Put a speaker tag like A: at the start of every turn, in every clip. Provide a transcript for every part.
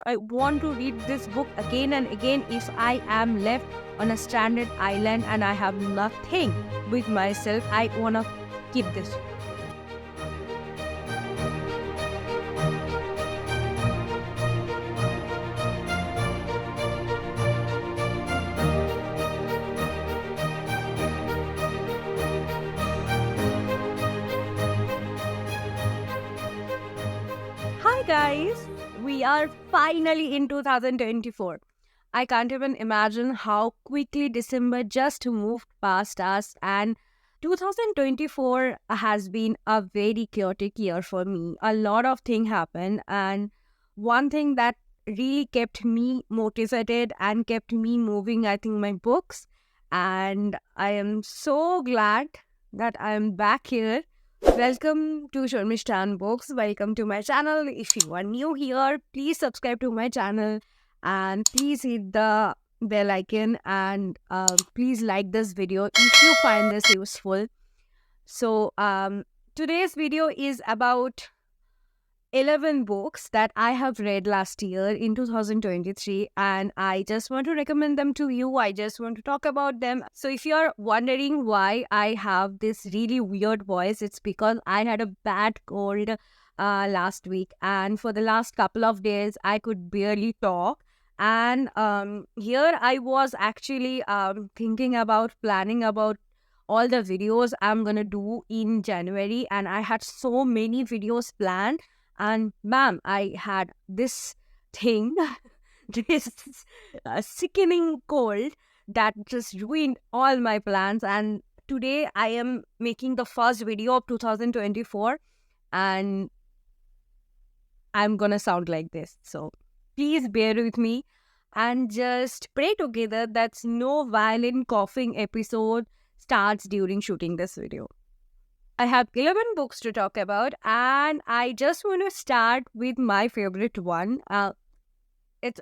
A: I want to read this book again and again if I am left on a stranded island and I have nothing with myself. I want to keep this. Hi guys, we are finally in 2024. I can't even imagine how quickly December just moved past us, and 2024 has been a very chaotic year for me. A lot of things happened, and one thing that really kept me motivated and kept me moving, I think, my books. And I am so glad that I am back here. Welcome to Sharmistha Books. Welcome to my channel. If you are new here, please subscribe to my channel and please hit the bell icon and please like this video if you find this useful. So today's video is about 11 books that I have read last year in 2023, and I just want to recommend them to you. I just want to talk about them. So if you're wondering why I have this really weird voice, it's because I had a bad cold last week, and for the last couple of days I could barely talk. And here I was actually thinking about planning about all the videos I'm gonna do in January, and I had so many videos planned. And ma'am, I had this thing, this sickening cold that just ruined all my plans. And today I am making the first video of 2024, and I'm gonna sound like this. So please bear with me and just pray together that no violent coughing episode starts during shooting this video. I have 11 books to talk about, and I just want to start with my favorite one. It's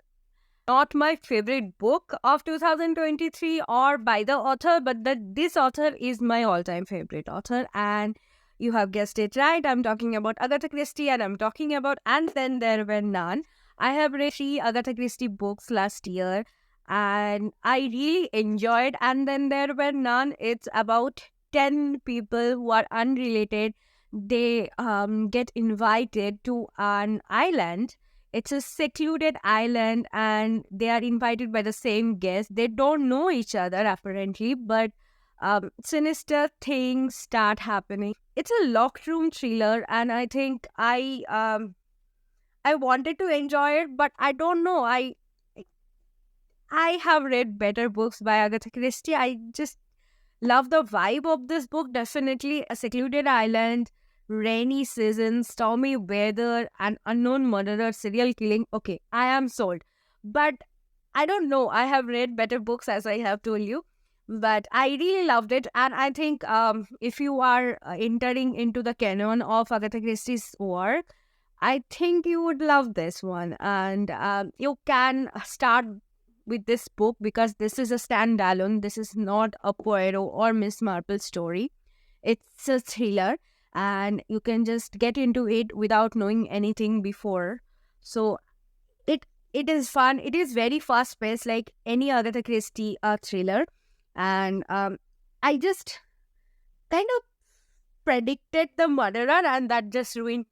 A: not my favorite book of 2023 or by the author, but this author is my all-time favorite author, and you have guessed it right. I'm talking about Agatha Christie, and I'm talking about And Then There Were None. I have read 3 Agatha Christie books last year, and I really enjoyed And Then There Were None. It's about 10 people who are unrelated. They get invited to an island. It's a secluded island, and they are invited by the same guest. They don't know each other apparently, but sinister things start happening. It's a locked room thriller, and I think I wanted to enjoy it, but I don't know. I have read better books by Agatha Christie. I just love the vibe of this book. Definitely a secluded island, rainy season, stormy weather, and unknown murderer, serial killing. Okay, I am sold. But I don't know. I have read better books, as I have told you. But I really loved it. And I think if you are entering into the canon of Agatha Christie's work, I think you would love this one. And you can start with this book because this is a standalone. This is not a Poirot or Miss Marple story. It's a thriller, and you can just get into it without knowing anything before. So it is fun. It is very fast paced, like any Agatha Christie thriller, and I just kind of predicted the murderer, and that just ruined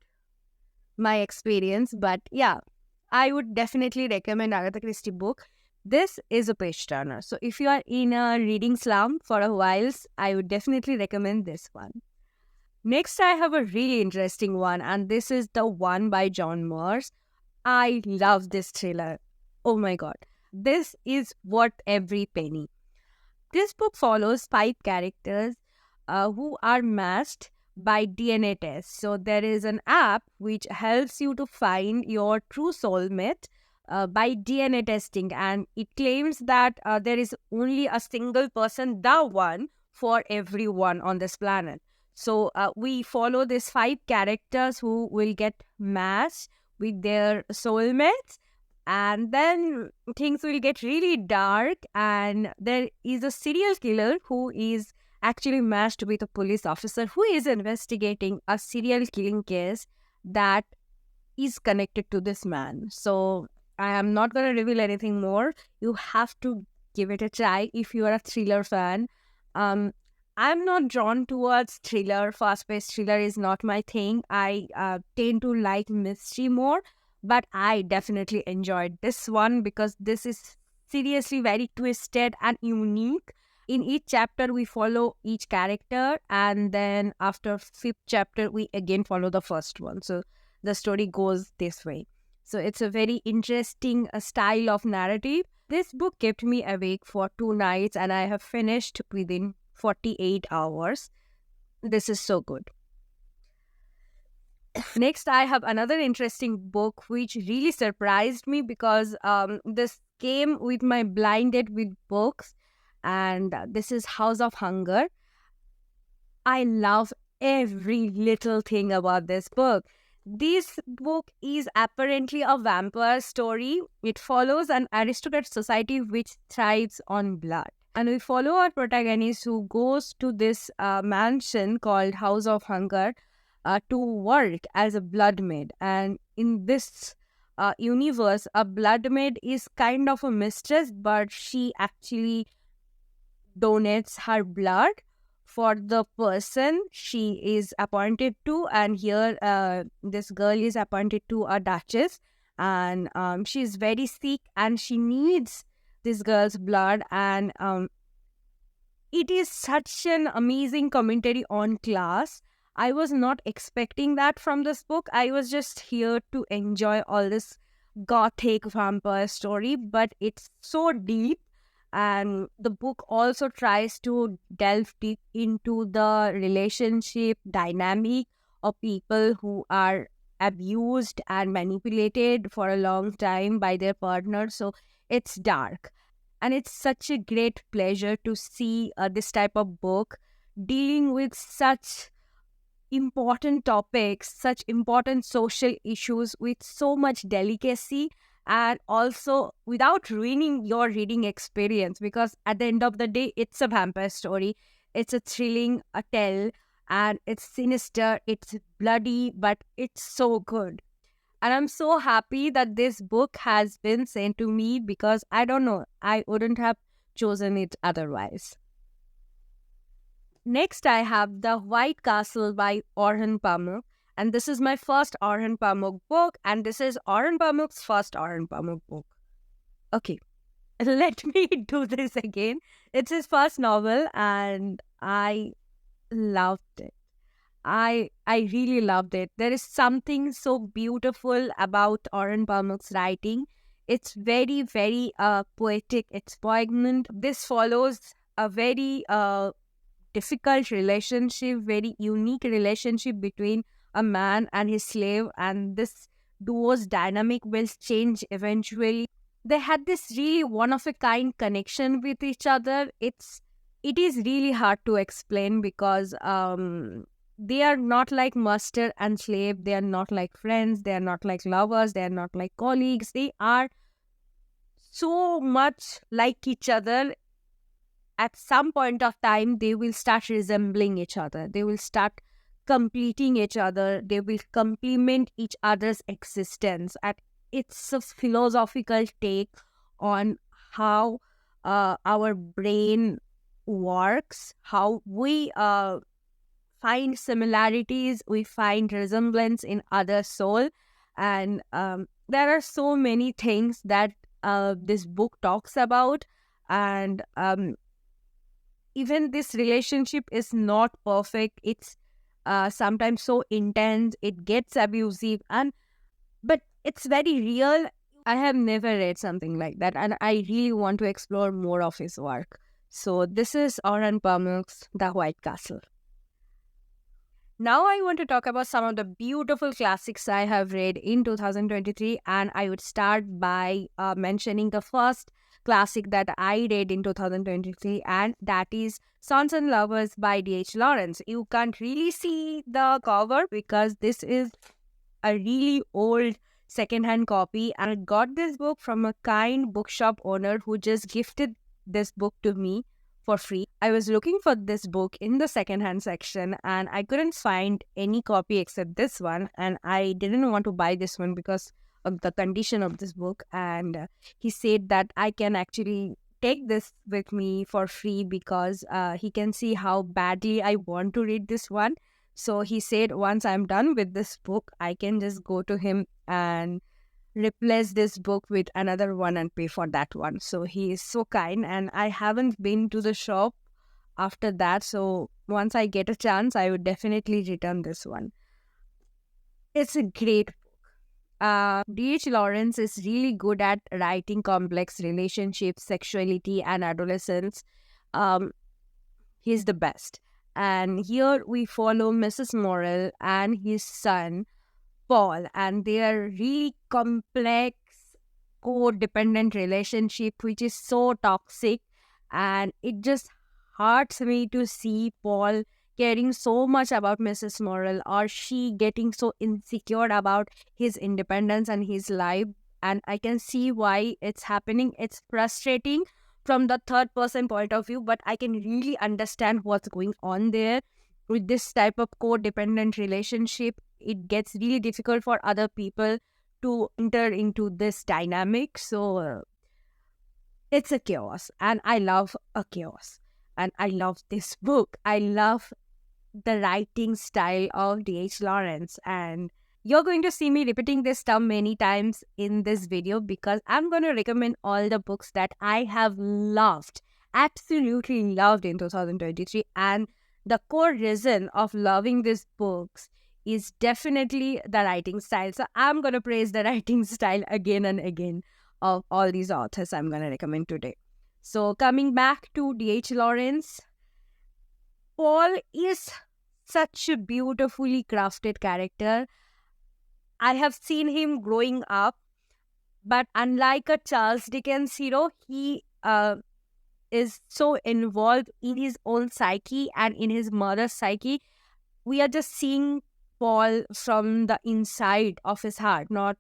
A: my experience. But yeah, I would definitely recommend Agatha Christie book. This is a page turner. So if you are in a reading slump for a while, I would definitely recommend this one. Next, I have a really interesting one, and this is The One by John Moores. I love this thriller. Oh my god. This is worth every penny. This book follows 5 characters who are matched by DNA tests. So there is an app which helps you to find your true soulmate by DNA testing, and it claims that there is only a single person, the one, for everyone on this planet. So we follow these 5 characters who will get matched with their soulmates, and then things will get really dark, and there is a serial killer who is actually matched with a police officer who is investigating a serial killing case that is connected to this man. So I am not going to reveal anything more. You have to give it a try if you are a thriller fan. I'm not drawn towards thriller. Fast-paced thriller is not my thing. I tend to like mystery more, but I definitely enjoyed this one because this is seriously very twisted and unique. In each chapter, we follow each character, and then after fifth chapter, we again follow the first one. So the story goes this way. So it's a very interesting style of narrative. This book kept me awake for 2 nights, and I have finished within 48 hours. This is so good. Next, I have another interesting book which really surprised me because this came with my blinded with books, and this is House of Hunger. I love every little thing about this book. This book is apparently a vampire story. It follows an aristocrat society which thrives on blood. And we follow our protagonist who goes to this mansion called House of Hunger to work as a blood maid. And in this universe, a blood maid is kind of a mistress, but she actually donates her blood for the person she is appointed to. And here, this girl is appointed to a duchess, and she is very sick and she needs this girl's blood. And it is such an amazing commentary on class. I was not expecting that from this book. I was just here to enjoy all this gothic vampire story, but it's so deep. And the book also tries to delve deep into the relationship dynamic of people who are abused and manipulated for a long time by their partner. So it's dark. And it's such a great pleasure to see this type of book dealing with such important topics, such important social issues with so much delicacy, and also without ruining your reading experience, because at the end of the day, it's a vampire story. It's a thrilling tale, and it's sinister, it's bloody, but it's so good. And I'm so happy that this book has been sent to me because I don't know, I wouldn't have chosen it otherwise. Next, I have The White Castle by Orhan Pamuk. And this is my first Orhan Pamuk book, and this is Orhan Pamuk's first Orhan Pamuk book. Okay, let me do this again. It's his first novel, and I loved it. I really loved it. There is something so beautiful about Orhan Pamuk's writing. It's very, very poetic. It's poignant. This follows a very difficult relationship, very unique relationship between a man and his slave, and this duo's dynamic will change eventually. They had this really one-of-a-kind connection with each other. It is really hard to explain because they are not like master and slave. They are not like friends. They are not like lovers. They are not like colleagues. They are so much like each other. At some point of time, they will start resembling each other. They will start completing each other. They will complement each other's existence. And it's a philosophical take on how our brain works, how we find similarities, we find resemblance in other soul. And there are so many things that this book talks about. And even this relationship is not perfect. It's sometimes so intense, it gets abusive, but it's very real. I have never read something like that, and I really want to explore more of his work. So this is Orhan Pamuk's The White Castle. Now I want to talk about some of the beautiful classics I have read in 2023, and I would start by mentioning the first classic that I read in 2023, and that is Sons and Lovers by D.H. Lawrence. You can't really see the cover because this is a really old second-hand copy, and I got this book from a kind bookshop owner who just gifted this book to me for free. I was looking for this book in the second-hand section, and I couldn't find any copy except this one, and I didn't want to buy this one because of the condition of this book, and he said that I can actually take this with me for free because he can see how badly I want to read this one. So he said once I'm done with this book, I can just go to him and replace this book with another one and pay for that one. So he is so kind, and I haven't been to the shop after that. So once I get a chance, I would definitely return this one. It's a great D.H. Lawrence is really good at writing complex relationships, sexuality, and adolescence. Um, he's the best. And here we follow Mrs. Morrell and his son, Paul, and their really complex, codependent relationship, which is so toxic. And it just hurts me to see Paul caring so much about Mrs. Morrell, or she getting so insecure about his independence and his life. And I can see why it's happening. It's frustrating from the third person point of view, but I can really understand what's going on there. With this type of codependent relationship, it gets really difficult for other people to enter into this dynamic. So it's a chaos, and I love a chaos. And I love this book. I love the writing style of D.H. Lawrence. And you're going to see me repeating this term many times in this video because I'm going to recommend all the books that I have loved, absolutely loved in 2023. And the core reason of loving these books is definitely the writing style. So I'm going to praise the writing style again and again of all these authors I'm going to recommend today. So coming back to D.H. Lawrence, Paul is such a beautifully crafted character. I have seen him growing up, but unlike a Charles Dickens hero, he is so involved in his own psyche and in his mother's psyche. We are just seeing Paul from the inside of his heart, not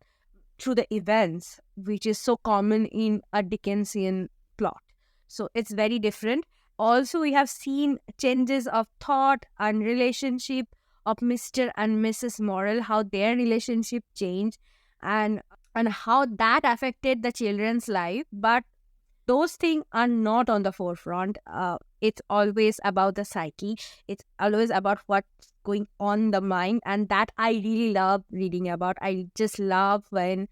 A: through the events, which is so common in a Dickensian plot. So it's very different. Also, we have seen changes of thought and relationship of Mr. and Mrs. Morrell, how their relationship changed and how that affected the children's life. But those things are not on the forefront. It's always about the psyche. It's always about what's going on in the mind. And that I really love reading about. I just love when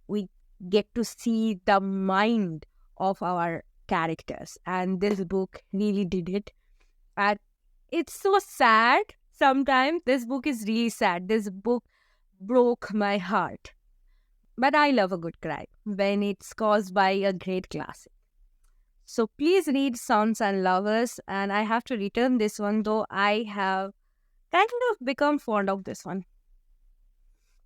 A: we get to see the mind of our characters. And this book really did it. And it's so sad. Sometimes this book is really sad. This book broke my heart. But I love a good cry when it's caused by a great classic. So please read Sons and Lovers. And I have to return this one, though I have kind of become fond of this one.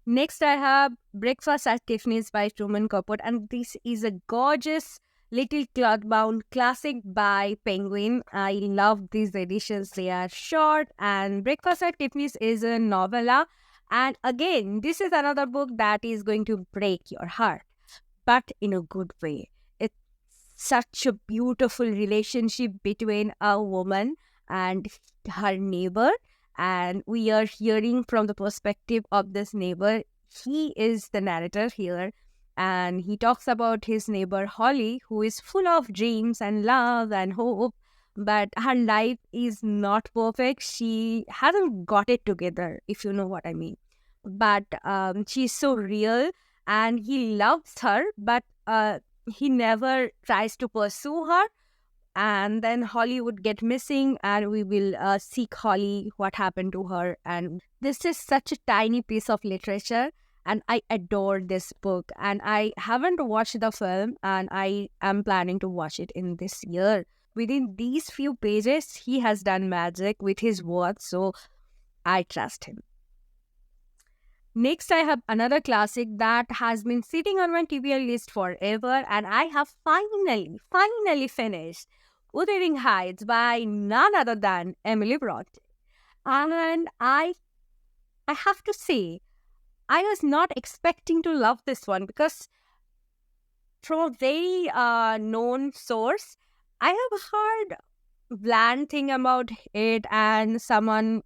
A: Next, I have Breakfast at Tiffany's by Truman Capote. And this is a gorgeous little cloth-bound classic by Penguin. I love these editions. They are short, and Breakfast at Tiffany's is a novella. And again, this is another book that is going to break your heart, but in a good way. It's such a beautiful relationship between a woman and her neighbor. And we are hearing from the perspective of this neighbor. He is the narrator here. And he talks about his neighbor Holly, who is full of dreams and love and hope. But her life is not perfect. She hasn't got it together, if you know what I mean. But she's so real, and he loves her, but he never tries to pursue her. And then Holly would get missing, and we will seek Holly, what happened to her. And this is such a tiny piece of literature, and I adore this book. And I haven't watched the film, and I am planning to watch it in this year. Within these few pages, he has done magic with his words, so I trust him. Next, I have another classic that has been sitting on my TBR list forever, and I have finally finished Wuthering Heights by none other than Emily Bronte. And I have to say, I was not expecting to love this one because from a very known source, I have heard bland thing about it, and someone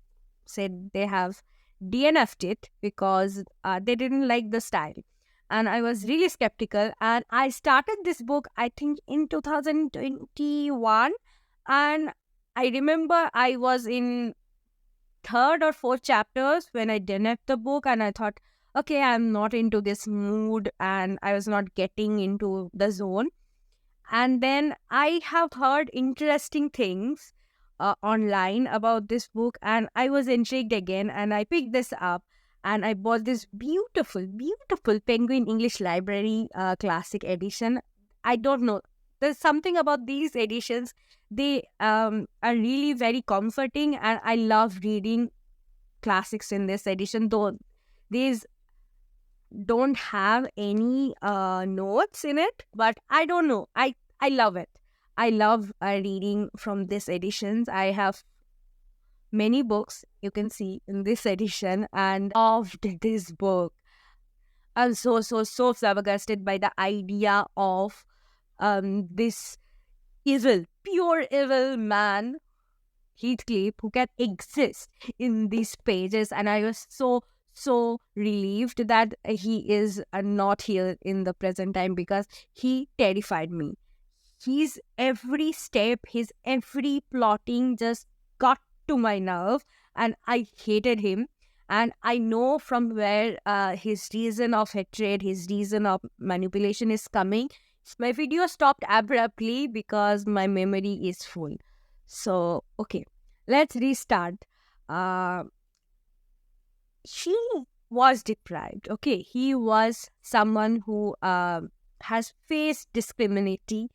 A: said they have DNF'd it because they didn't like the style. and I was really skeptical. And I started this book, I think, in 2021. And I remember I was in third or fourth chapters when I didn't the book, and I thought, okay, I'm not into this mood, and I was not getting into the zone. And then I have heard interesting things online about this book, and I was intrigued again, and I picked this up, and I bought this beautiful, beautiful Penguin English Library classic edition. I don't know. There's something about these editions. They are really very comforting, and I love reading classics in this edition, though these don't have any notes in it, but I don't know. I love it. I love reading from this editions. I have many books you can see in this edition, and loved this book. I'm so flabbergasted by the idea of this evil, pure evil man, Heathcliff, who can exist in these pages. And I was so relieved that he is not here in the present time, because he terrified me. His every step, his every plotting just got to my nerve, and I hated him. And I know from where his reason of hatred, his reason of manipulation is coming. My video stopped abruptly because my memory is full. So, okay, let's restart. He was deprived. Okay, he was someone who has faced discrimination,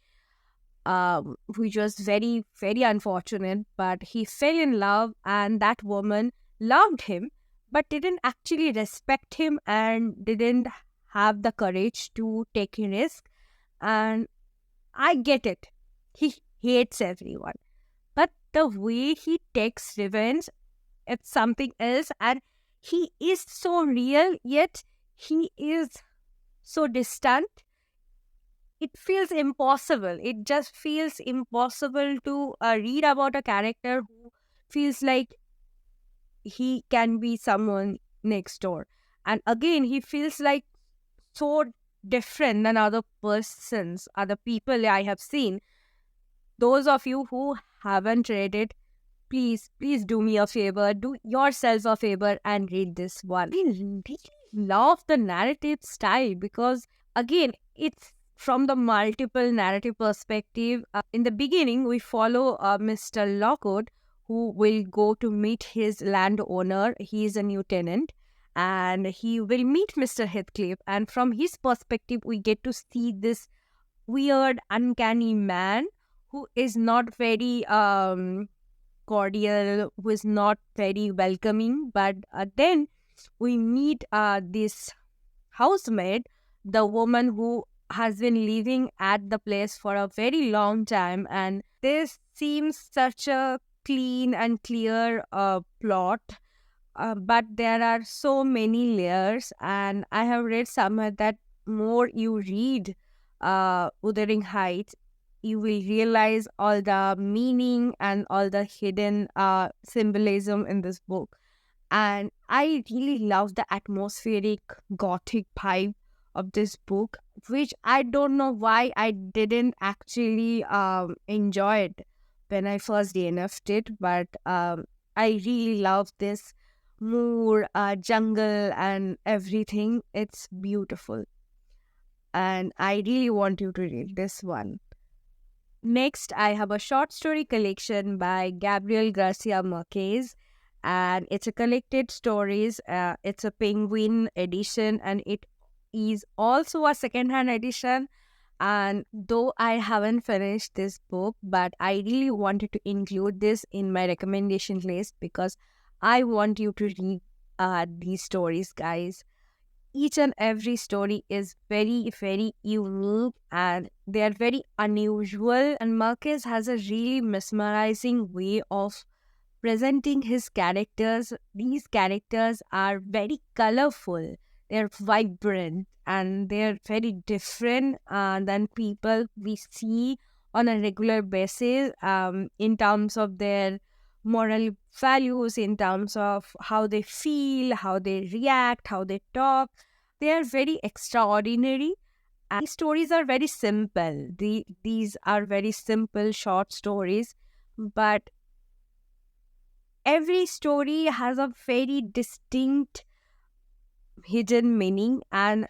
A: which was very, very unfortunate. But he fell in love, and that woman loved him, but didn't actually respect him and didn't have the courage to take a risk. And I get it. He hates everyone. But the way he takes revenge, it's something else. And he is so real, yet he is so distant. It feels impossible. It just feels impossible to read about a character who feels like he can be someone next door. And again, he feels like so different than other persons, other people I have seen. Those of you who haven't read it, please do me a favor, do yourself a favor and read this one. I really love the narrative style, because again, it's from the multiple narrative perspective. In the beginning, we follow Mr. Lockwood, who will go to meet his landowner. He is a new tenant, and he will meet Mr. Heathcliff. And from his perspective, we get to see this weird, uncanny man who is not very cordial, who is not very welcoming. But then we meet this housemaid, the woman who has been living at the place for a very long time. And this seems such a clean and clear plot. But there are so many layers, and I have read somewhere that more you read Wuthering Heights, you will realize all the meaning and all the hidden symbolism in this book. And I really love the atmospheric gothic vibe of this book, which I don't know why I didn't actually enjoy it when I first DNF'd it. But I really love this moor, jungle and everything. It's beautiful. And I really want you to read this one. Next, I have a short story collection by Gabriel Garcia Marquez, and it's a collected stories. It's a Penguin edition, and it is also a second-hand edition. And though I haven't finished this book, but I really wanted to include this in my recommendation list, because I want you to read these stories, guys. Each and every story is very, very unique, and they are very unusual. And Marquez has a really mesmerizing way of presenting his characters. These characters are very colorful, they're vibrant, and they're very different than people we see on a regular basis, in terms of their moral values, in terms of how they feel, how they react, how they talk. They are very extraordinary. And these stories are very simple. These are very simple short stories, but every story has a very distinct hidden meaning, and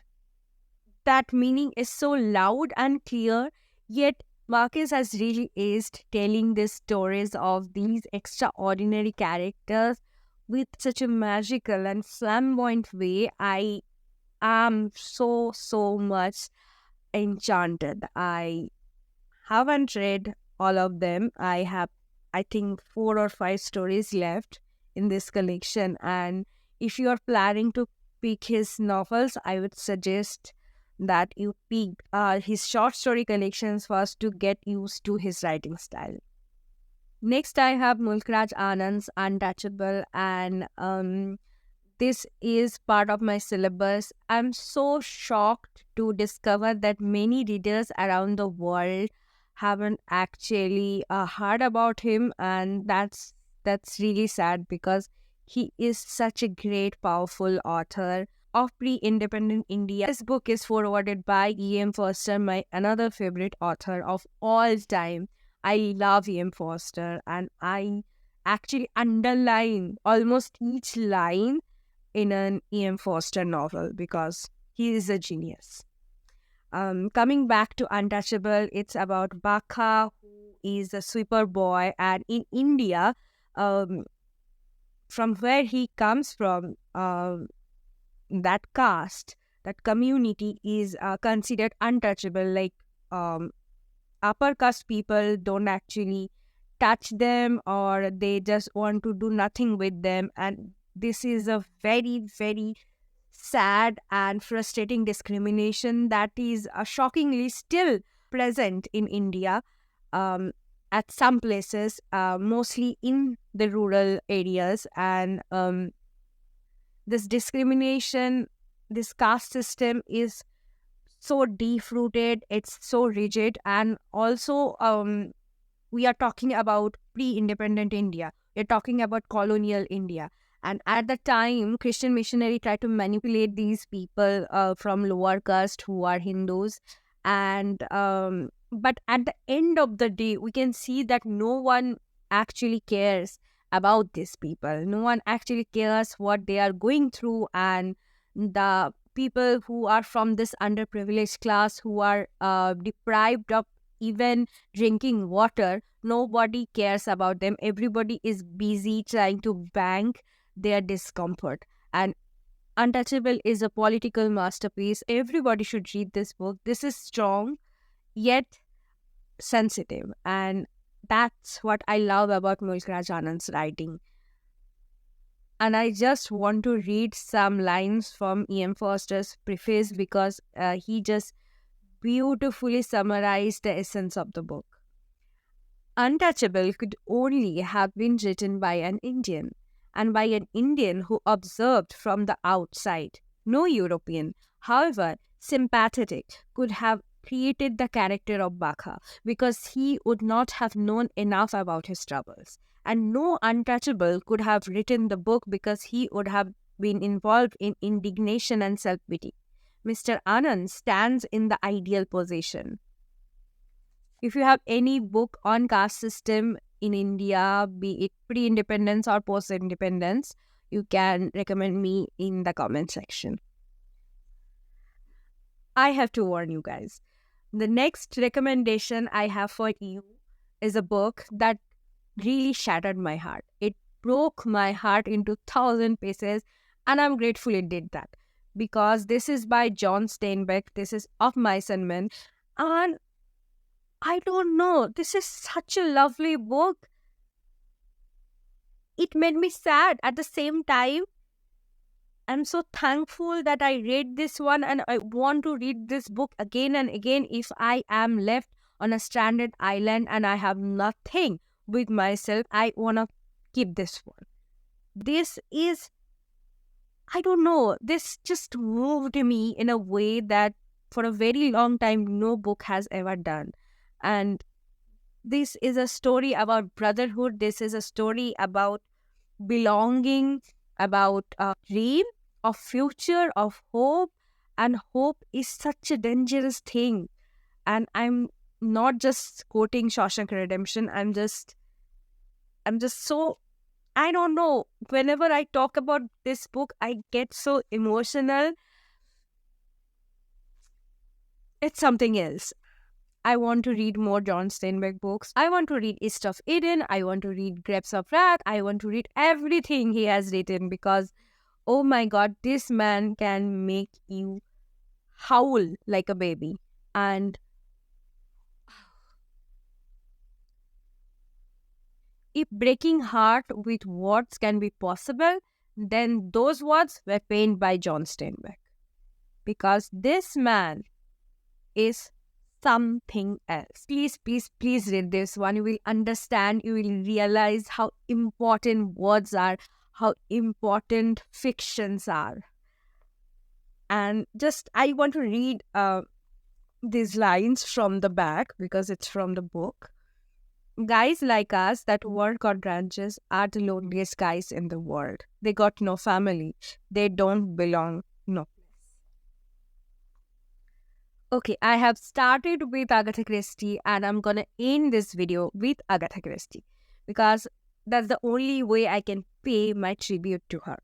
A: that meaning is so loud and clear. Yet Marcus has really aced telling these stories of these extraordinary characters with such a magical and flamboyant way. I am so much enchanted. I haven't read all of them. I have, I think, 4 or 5 stories left in this collection. And if you are planning to pick his novels, I would suggest that you pick his short story collections first to get used to his writing style. Next, I have Mulkraj Anand's Untouchable, and this is part of my syllabus. I'm so shocked to discover that many readers around the world haven't actually heard about him, and that's really sad because he is such a great, powerful author of pre-independent India. This book is forwarded by E.M. Forster, my another favorite author of all time. I love E.M. Forster, and I actually underline almost each line in an E.M. Forster novel because he is a genius. Coming back to Untouchable, it's about Baka, who is a sweeper boy, and in India, from where he comes from, that caste, that community is considered untouchable. Like upper caste people don't actually touch them, or they just want to do nothing with them, and this is a very, very sad and frustrating discrimination that is shockingly still present in India at some places, mostly in the rural areas. And this discrimination, this caste system is so deep-rooted, it's so rigid, and also we are talking about pre-independent India. We're talking about colonial India. And at the time, Christian missionary tried to manipulate these people from lower caste who are Hindus. And but at the end of the day, we can see that no one actually cares about these people. No one actually cares what they are going through, and the people who are from this underprivileged class, who are deprived of even drinking water, nobody cares about them. Everybody is busy trying to bank their discomfort. And Untouchable is a political masterpiece. Everybody should read this book. This is strong yet sensitive, and that's what I love about Mulkraj Anand's writing. And I just want to read some lines from E.M. Forster's preface because he just beautifully summarized the essence of the book. Untouchable could only have been written by an Indian, and by an Indian who observed from the outside. No European, however sympathetic, could have created the character of Baka because he would not have known enough about his troubles. And no Untouchable could have written the book because he would have been involved in indignation and self-pity. Mr. Anand stands in the ideal position. If you have any book on caste system in India, be it pre-independence or post-independence, you can recommend me in the comment section. I have to warn you guys. The next recommendation I have for you is a book that really shattered my heart. It broke my heart into 1,000 pieces, and I'm grateful it did that. Because this is by John Steinbeck. This is Of Mice and Men. And I don't know, this is such a lovely book. It made me sad at the same time. I'm so thankful that I read this one, and I want to read this book again and again if I am left on a stranded island and I have nothing with myself. I want to keep this one. This is, I don't know, this just moved me in a way that for a very long time no book has ever done. And this is a story about brotherhood. This is a story about belonging, about a dream of future, of hope. And hope is such a dangerous thing. And I'm not just quoting Shawshank Redemption. I'm just so, I don't know. Whenever I talk about this book, I get so emotional. It's something else. I want to read more John Steinbeck books. I want to read East of Eden. I want to read Grapes of Wrath. I want to read everything he has written because, oh my god, this man can make you howl like a baby. And if breaking heart with words can be possible, then those words were penned by John Steinbeck. Because this man is something else. Please, please, please read this one. You will understand, you will realize how important words are, how important fictions are. And just, I want to read these lines from the back because it's from the book. Guys like us that work on ranches are the loneliest guys in the world. They got no family. They don't belong no place. Okay, I have started with Agatha Christie and I'm gonna end this video with Agatha Christie because that's the only way I can pay my tribute to her.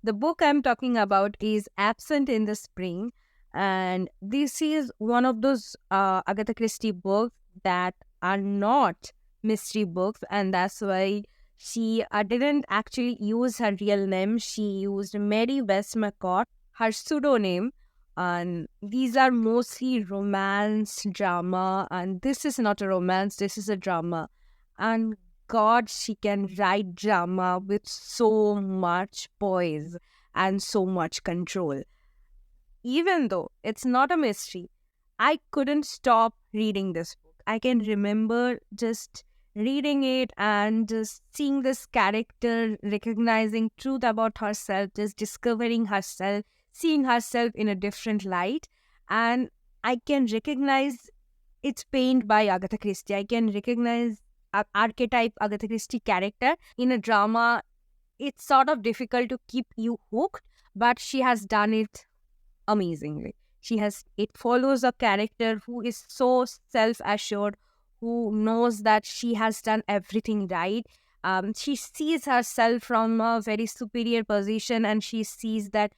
A: The book I'm talking about is Absent in the Spring, and this is one of those Agatha Christie books that are not mystery books, and that's why she didn't actually use her real name. She used Mary Westmacott, her pseudonym, and these are mostly romance, drama, and this is not a romance, this is a drama. And God, she can write drama with so much poise and so much control. Even though it's not a mystery, I couldn't stop reading this book. I can remember just reading it and just seeing this character, recognizing truth about herself, just discovering herself, seeing herself in a different light. And I can recognize it's penned by Agatha Christie. I can recognize archetype Agatha Christie character in a drama. It's sort of difficult to keep you hooked, but she has done it amazingly. It follows a character who is so self-assured, who knows that she has done everything right. She sees herself from a very superior position, and she sees that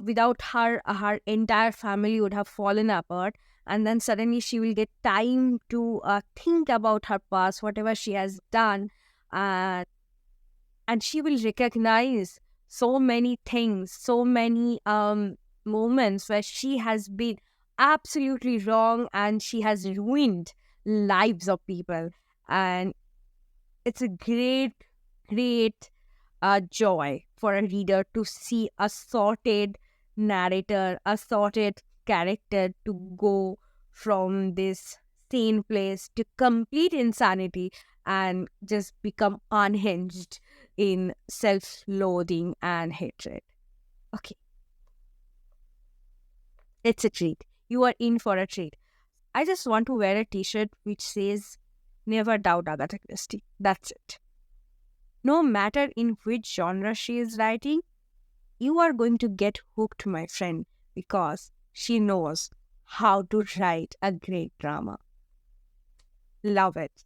A: without her, her entire family would have fallen apart. And then suddenly she will get time to think about her past, whatever she has done, and she will recognize so many things, so many moments where she has been absolutely wrong and she has ruined lives of people. And it's a great, great joy for a reader to see a sorted narrator, a sorted character to go from this sane place to complete insanity and just become unhinged in self-loathing and hatred. Okay. It's a treat. You are in for a treat. I just want to wear a t-shirt which says, "Never doubt Agatha Christie." That's it. No matter in which genre she is writing, you are going to get hooked, my friend, because she knows how to write a great drama. Love it.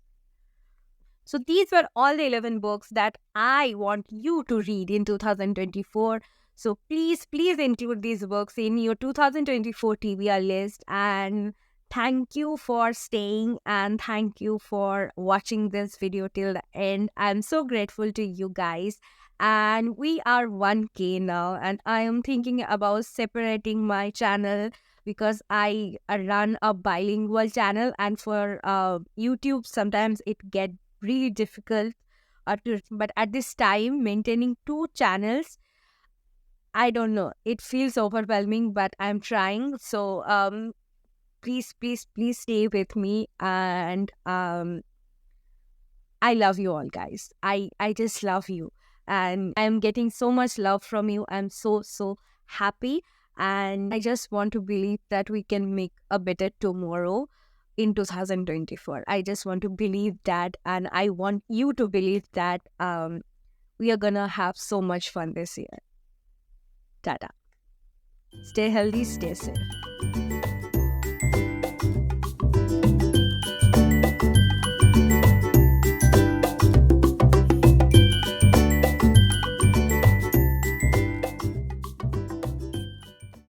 A: So these were all the 11 books that I want you to read in 2024. So please, please include these books in your 2024 TBR list. And thank you for staying and thank you for watching this video till the end. I'm so grateful to you guys. And we are 1K now, and I am thinking about separating my channel because I run a bilingual channel, and for YouTube sometimes it gets really difficult but at this time maintaining 2 channels, I don't know, it feels overwhelming, but I'm trying. So please, please, please stay with me. And I love you all, guys. I just love you, and I'm getting so much love from you. I'm so happy, and I just want to believe that we can make a better tomorrow in 2024. I just want to believe that, and I want you to believe that we are gonna have so much fun this year. Tada. Stay healthy, stay safe.